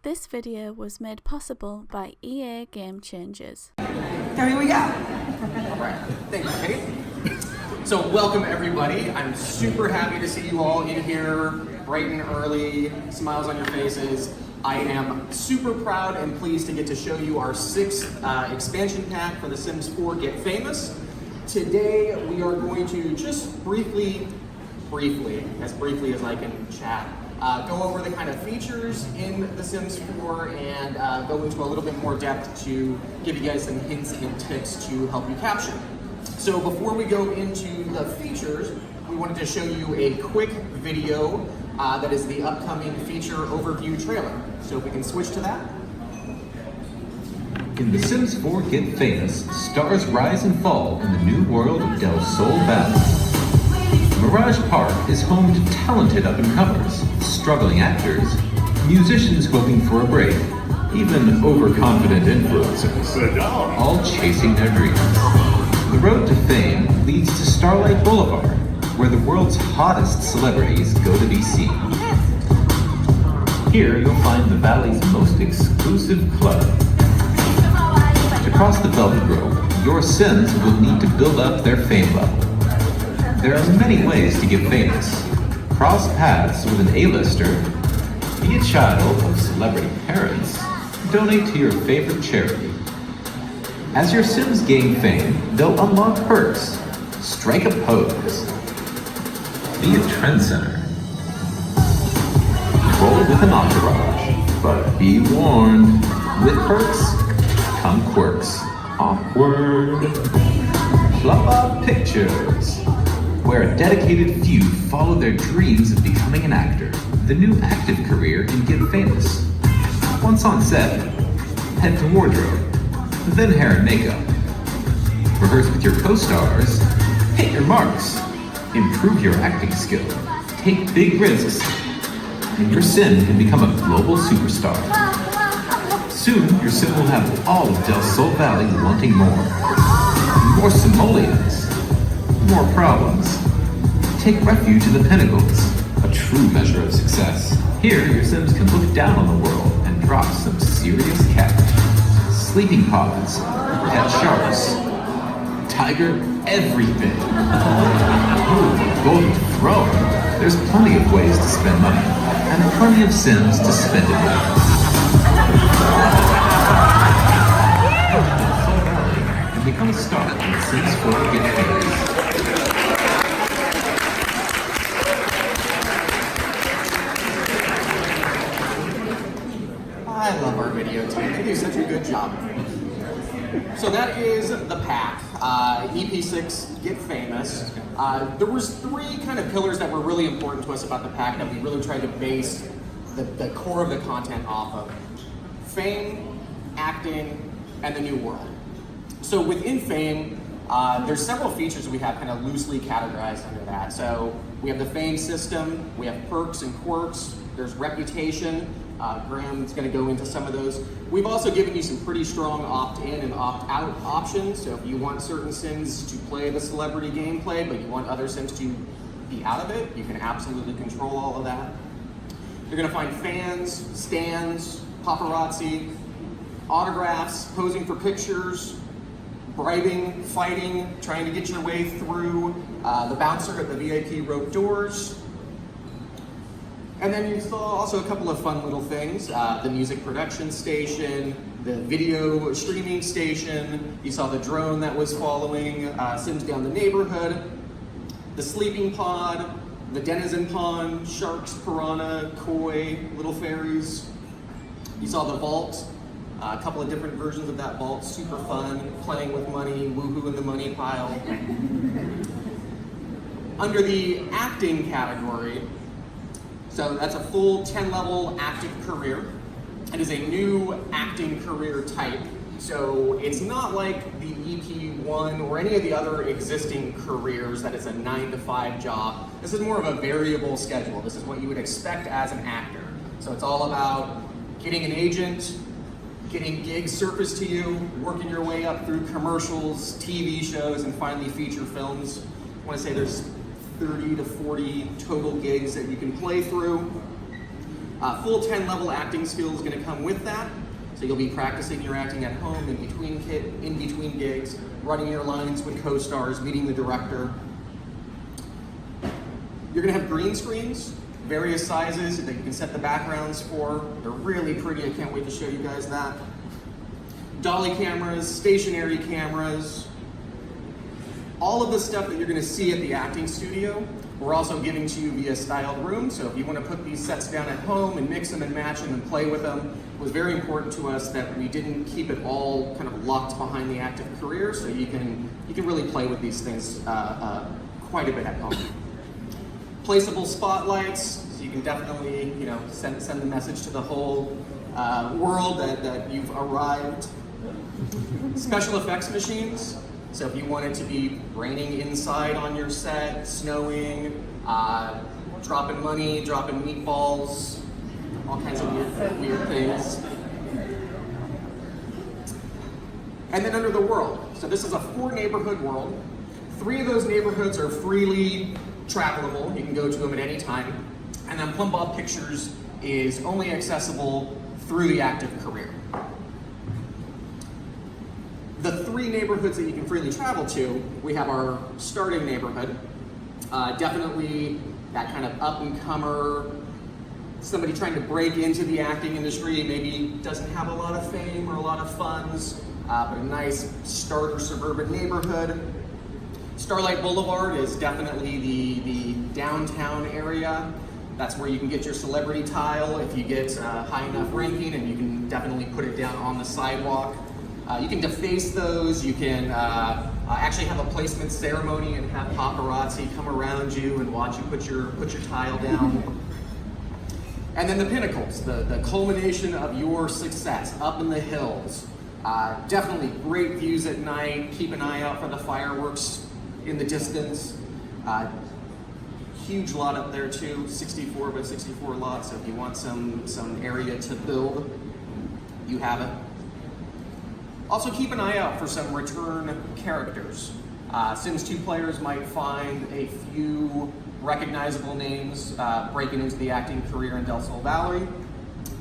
This video was made possible by EA GameChangers. There we go. All right, thank you, Kate. So welcome everybody. I'm super happy to see you all in here, bright and early, smiles on your faces. I am super proud and pleased to get to show you our 6th expansion pack for The Sims 4 Get Famous. Today we are going to just briefly, as briefly as I can chat, go over the kind of features in The Sims 4 and go into a little bit more depth to give you guys some hints and tips to help you capture. So before we go into the features, we wanted to show you a quick video that is the upcoming feature overview trailer. So if we can switch to that. In The Sims 4 Get Famous, stars rise and fall in the new world of Del Sol Valley. Mirage Park is home to talented up-and-comers, struggling actors, musicians hoping for a break, even overconfident influencers, all chasing their dreams. The road to fame leads to Starlight Boulevard, where the world's hottest celebrities go to be seen. Here you'll find the Valley's most exclusive club. To cross the Velvet Rope, your Sims will need to build up their fame level. There are many ways to get famous. Cross paths with an A-lister, be a child of celebrity parents, donate to your favorite charity. As your Sims gain fame, they'll unlock perks. Strike a pose. Be a trendsetter. Roll with an entourage, but be warned, with perks come quirks. Awkward. Plop up pictures, where a dedicated few follow their dreams of becoming an actor. The new active career in Get Famous. Once on set, head to wardrobe, then hair and makeup. Rehearse with your co-stars, hit your marks, improve your acting skill, take big risks, and your Sim can become a global superstar. Soon, your Sim will have all of Del Sol Valley wanting more. More simoleons, more problems. Take refuge in the pinnacles, a true measure of success. Here, your Sims can look down on the world and drop some serious cash. Sleeping pods, pet sharks, tiger everything. Ooh, golden throne. There's plenty of ways to spend money, and plenty of Sims to spend it with. And become a star in The Sims 4 Get Famous. I love our video team. They do such a good job. So that is the pack. EP6, Get Famous. There was 3 kind of pillars that were really important to us about the pack that we really tried to base the core of the content off of. Fame, acting, and the new world. So within Fame, there's several features that we have kind of loosely categorized under that. So we have the Fame system, we have perks and quirks, there's reputation. Graham's going to go into some of those. We've also given you some pretty strong opt-in and opt-out options. So if you want certain Sims to play the celebrity gameplay, but you want other Sims to be out of it, you can absolutely control all of that. You're going to find fans, stands, paparazzi, autographs, posing for pictures, bribing, fighting, trying to get your way through the bouncer at the VIP rope doors. And then you saw also a couple of fun little things, the music production station, the video streaming station, you saw the drone that was following Sims down the neighborhood, the sleeping pod, the denizen pond, sharks, piranha, koi, little fairies. You saw the vault, a couple of different versions of that vault, super fun, playing with money, woohoo in the money pile. Under the acting category, so that's a full 10-level active career. It is a new acting career type. So it's not like the EP1 or any of the other existing careers that is a 9-to-5 job. This is more of a variable schedule. This is what you would expect as an actor. So it's all about getting an agent, getting gigs surfaced to you, working your way up through commercials, TV shows, and finally feature films. I want to say there's 30 to 40 total gigs that you can play through. Full 10-level acting skill is going to come with that. So you'll be practicing your acting at home, in between gigs, running your lines with co-stars, meeting the director. You're going to have green screens, various sizes that you can set the backgrounds for. They're really pretty. I can't wait to show you guys that. Dolly cameras, stationary cameras, all of the stuff that you're going to see at the acting studio, we're also giving to you via styled room. So if you want to put these sets down at home and mix them and match them and play with them, it was very important to us that we didn't keep it all kind of locked behind the active career, so you can really play with these things quite a bit at home. Placeable spotlights, so you can definitely send the message to the whole world that you've arrived. Special effects machines. So if you want it to be raining inside on your set, snowing, dropping money, dropping meatballs, all kinds of weird things. And then under the world. So this is a 4-neighborhood world. 3 of those neighborhoods are freely travelable. You can go to them at any time. And then Plum Bob Pictures is only accessible through the active career. The 3 neighborhoods that you can freely travel to, we have our starting neighborhood. Definitely that kind of up-and-comer, somebody trying to break into the acting industry, maybe doesn't have a lot of fame or a lot of funds, but a nice starter suburban neighborhood. Starlight Boulevard is definitely the downtown area. That's where you can get your celebrity tile if you get high enough ranking, and you can definitely put it down on the sidewalk. You can deface those. You can actually have a placement ceremony and have paparazzi come around you and watch you put your tile down. And then the pinnacles, the culmination of your success, up in the hills. Definitely great views at night. Keep an eye out for the fireworks in the distance. Huge lot up there too, 64 by 64 lot. So if you want some area to build, you have it. Also keep an eye out for some return characters. Sims 2 players might find a few recognizable names breaking into the acting career in Del Sol Valley,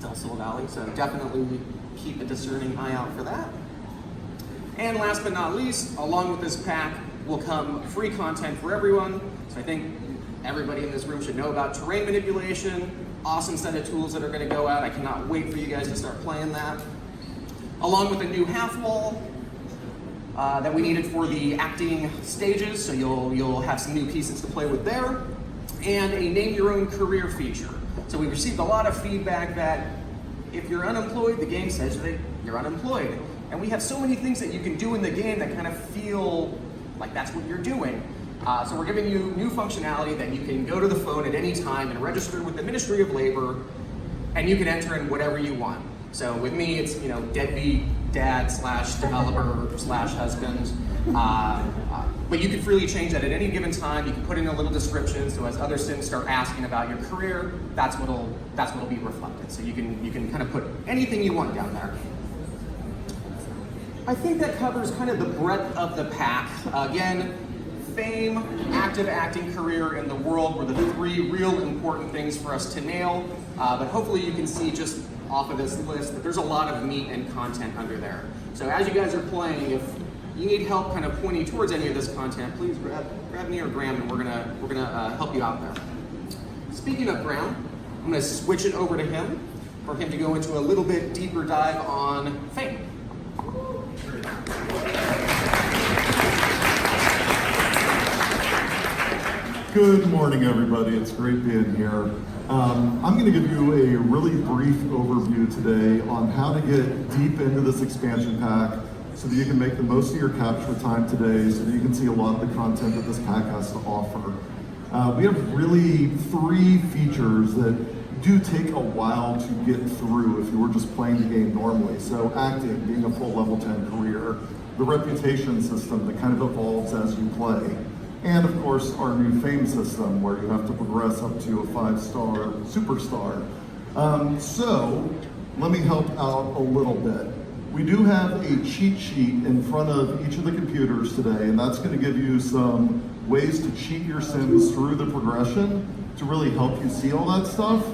so definitely keep a discerning eye out for that. And last but not least, along with this pack will come free content for everyone. So I think everybody in this room should know about terrain manipulation, awesome set of tools that are going to go out. I cannot wait for you guys to start playing that. Along with a new half wall that we needed for the acting stages, so you'll have some new pieces to play with there, and a name your own career feature. So we received a lot of feedback that if you're unemployed, the game says that you're unemployed. And we have so many things that you can do in the game that kind of feel like that's what you're doing. So we're giving you new functionality that you can go to the phone at any time and register with the Ministry of Labor, and you can enter in whatever you want. So with me, it's deadbeat dad / developer / husband. But you can freely change that at any given time. You can put in a little description, so as other Sims start asking about your career, that's what'll be reflected. So you can kind of put anything you want down there. I think that covers kind of the breadth of the pack. Again, fame, active acting career, and the world were the 3 real important things for us to nail. But hopefully you can see just off of this list that there's a lot of meat and content under there. So as you guys are playing, if you need help kind of pointing towards any of this content, please grab me or Graham, and we're gonna help you out there. Speaking of Graham, I'm gonna switch it over to him for him to go into a little bit deeper dive on fame. Good morning, everybody. It's great being here. I'm going to give you a really brief overview today on how to get deep into this expansion pack so that you can make the most of your capture time today, so that you can see a lot of the content that this pack has to offer. We have really 3 features that do take a while to get through if you were just playing the game normally. So acting, being a full level 10 career, the reputation system that kind of evolves as you play, and of course our new fame system where you have to progress up to a 5-star superstar. So let me help out a little bit. We do have a cheat sheet in front of each of the computers today, and that's going to give you some ways to cheat your Sims through the progression to really help you see all that stuff.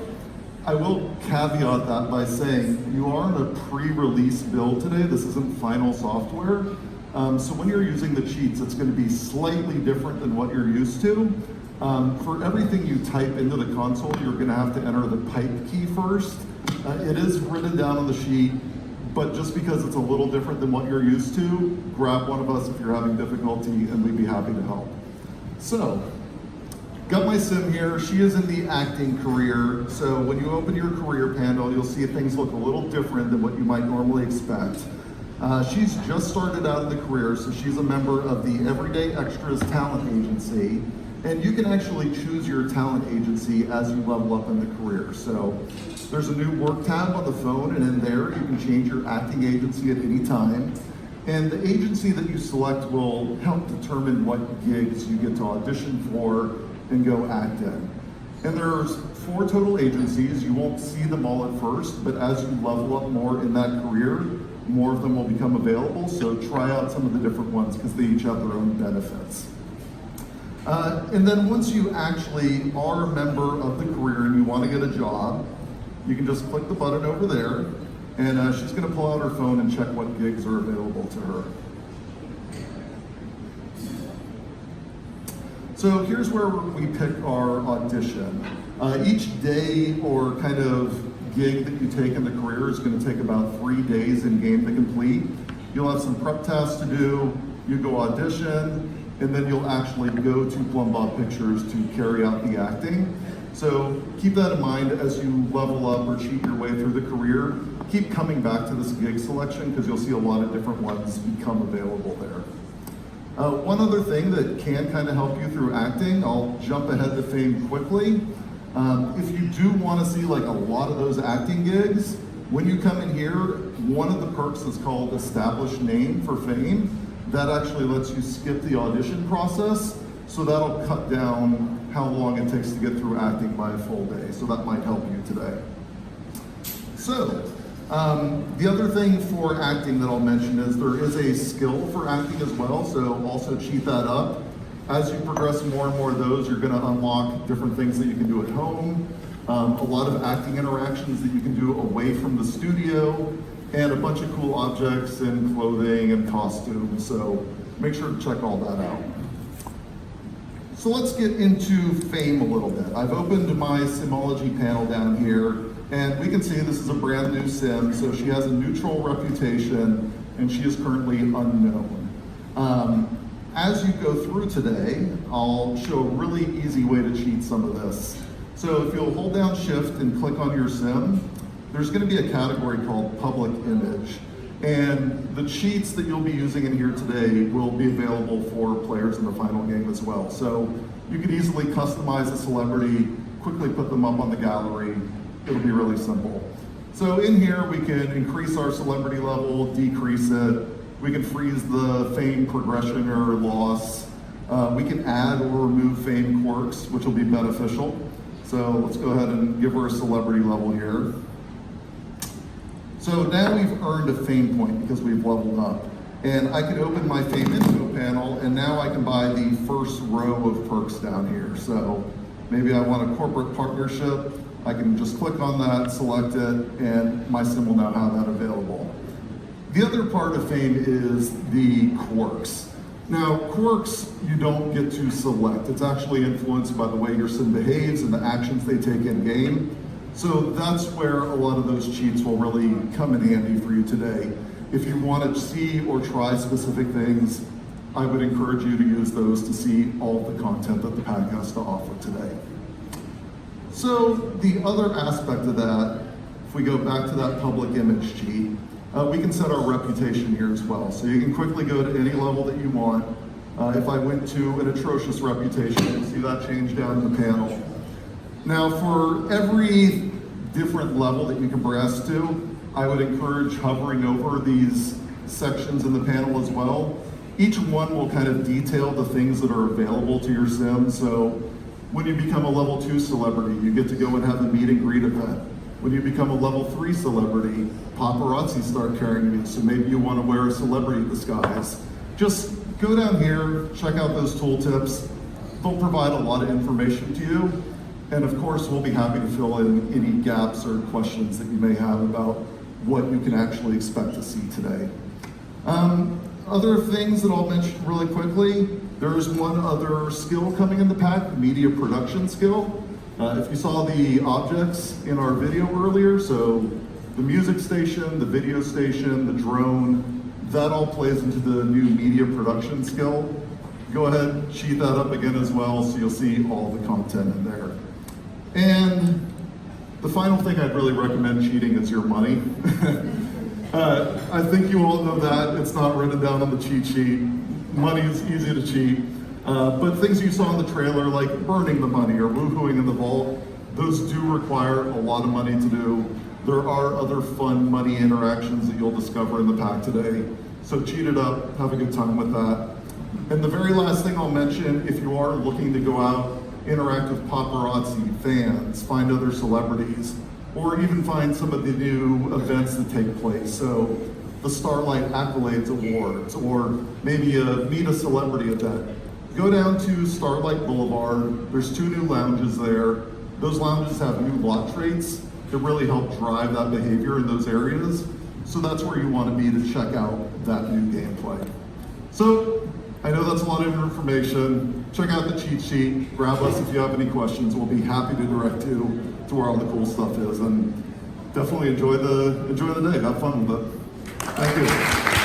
I will caveat that by saying you are in a pre-release build today. This isn't final software. So when you're using the cheats, it's going to be slightly different than what you're used to. For everything you type into the console, you're going to have to enter the pipe key first. It is written down on the sheet, but just because it's a little different than what you're used to, grab one of us if you're having difficulty and we'd be happy to help. So, got my sim here. She is in the acting career. So when you open your career panel, you'll see things look a little different than what you might normally expect. She's just started out in the career, so she's a member of the Everyday Extras Talent Agency. And you can actually choose your talent agency as you level up in the career. So there's a new work tab on the phone, and in there you can change your acting agency at any time. And the agency that you select will help determine what gigs you get to audition for and go act in. And there's 4 total agencies. You won't see them all at first, but as you level up more in that career, more of them will become available. So try out some of the different ones because they each have their own benefits. And then once you actually are a member of the career and you want to get a job, you can just click the button over there, and she's going to pull out her phone and check what gigs are available to her. So here's where we pick our audition. Each day or kind of gig that you take in the career is going to take about 3 days in game to complete. You'll have some prep tasks to do, you go audition, and then you'll actually go to Plum Bob Pictures to carry out the acting. So keep that in mind as you level up or cheat your way through the career. Keep coming back to this gig selection because you'll see a lot of different ones become available there. One other thing that can kind of help you through acting, I'll jump ahead to Fame quickly. If you do want to see like a lot of those acting gigs, when you come in here, one of the perks is called Established Name for Fame. That actually lets you skip the audition process, so that'll cut down how long it takes to get through acting by a full day. So that might help you today. So, the other thing for acting that I'll mention is there is a skill for acting as well, so also cheat that up. As you progress more and more of those, you're going to unlock different things that you can do at home, a lot of acting interactions that you can do away from the studio, and a bunch of cool objects and clothing and costumes, so make sure to check all that out. So let's get into Fame a little bit. I've opened my Simology panel down here, and we can see this is a brand new sim, so she has a neutral reputation, and she is currently unknown. As you go through today, I'll show a really easy way to cheat some of this. So if you'll hold down Shift and click on your sim, there's going to be a category called Public Image. And the cheats that you'll be using in here today will be available for players in the final game as well. So you could easily customize a celebrity, quickly put them up on the gallery. It'll be really simple. So in here, we can increase our celebrity level, decrease it. We can freeze the fame progression or loss. We can add or remove fame quirks, which will be beneficial. So let's go ahead and give her a celebrity level here. So now we've earned a fame point because we've leveled up. And I can open my fame info panel, and now I can buy the first row of perks down here. So maybe I want a corporate partnership. I can just click on that, select it, and my sim will now have that available. The other part of fame is the quirks. Now, quirks you don't get to select. It's actually influenced by the way your sim behaves and the actions they take in game. So that's where a lot of those cheats will really come in handy for you today. If you want to see or try specific things, I would encourage you to use those to see all of the content that the pack has to offer today. So the other aspect of that, if we go back to that public image cheat, we can set our reputation here as well. So you can quickly go to any level that you want. If I went to an atrocious reputation, you'll see that change down in the panel. Now for every different level that you can progress to, I would encourage hovering over these sections in the panel as well. Each one will kind of detail the things that are available to your sim. So when you become a level 2 celebrity, you get to go and have a meet and greet event. When you become a level 3 celebrity, paparazzi start carrying you, so maybe you want to wear a celebrity disguise. Just go down here, check out those tooltips. They'll provide a lot of information to you. And of course, we'll be happy to fill in any gaps or questions that you may have about what you can actually expect to see today. Other things that I'll mention really quickly, there's one other skill coming in the pack, media production skill. If you saw the objects in our video earlier, so the music station, the video station, the drone, that all plays into the new media production skill. Go ahead, sheet that up again as well, so you'll see all the content in there. And the final thing I'd really recommend cheating is your money. I think you all know that. It's not written down on the cheat sheet. Money is easy to cheat. But things you saw in the trailer, like burning the money or woohooing in the vault, those do require a lot of money to do. There are other fun money interactions that you'll discover in the pack today. So cheat it up, have a good time with that. And the very last thing I'll mention, if you are looking to go out, interact with paparazzi, fans, find other celebrities, or even find some of the new events that take place. So the Starlight Accolades Awards, or maybe meet a celebrity event. Go down to Starlight Boulevard. There's 2 new lounges there. Those lounges have new lot traits that really help drive that behavior in those areas. So that's where you want to be to check out that new gameplay. So I know that's a lot of information. Check out the cheat sheet. Grab us if you have any questions. We'll be happy to direct you to where all the cool stuff is. And definitely enjoy the day. Have fun with it. Thank you.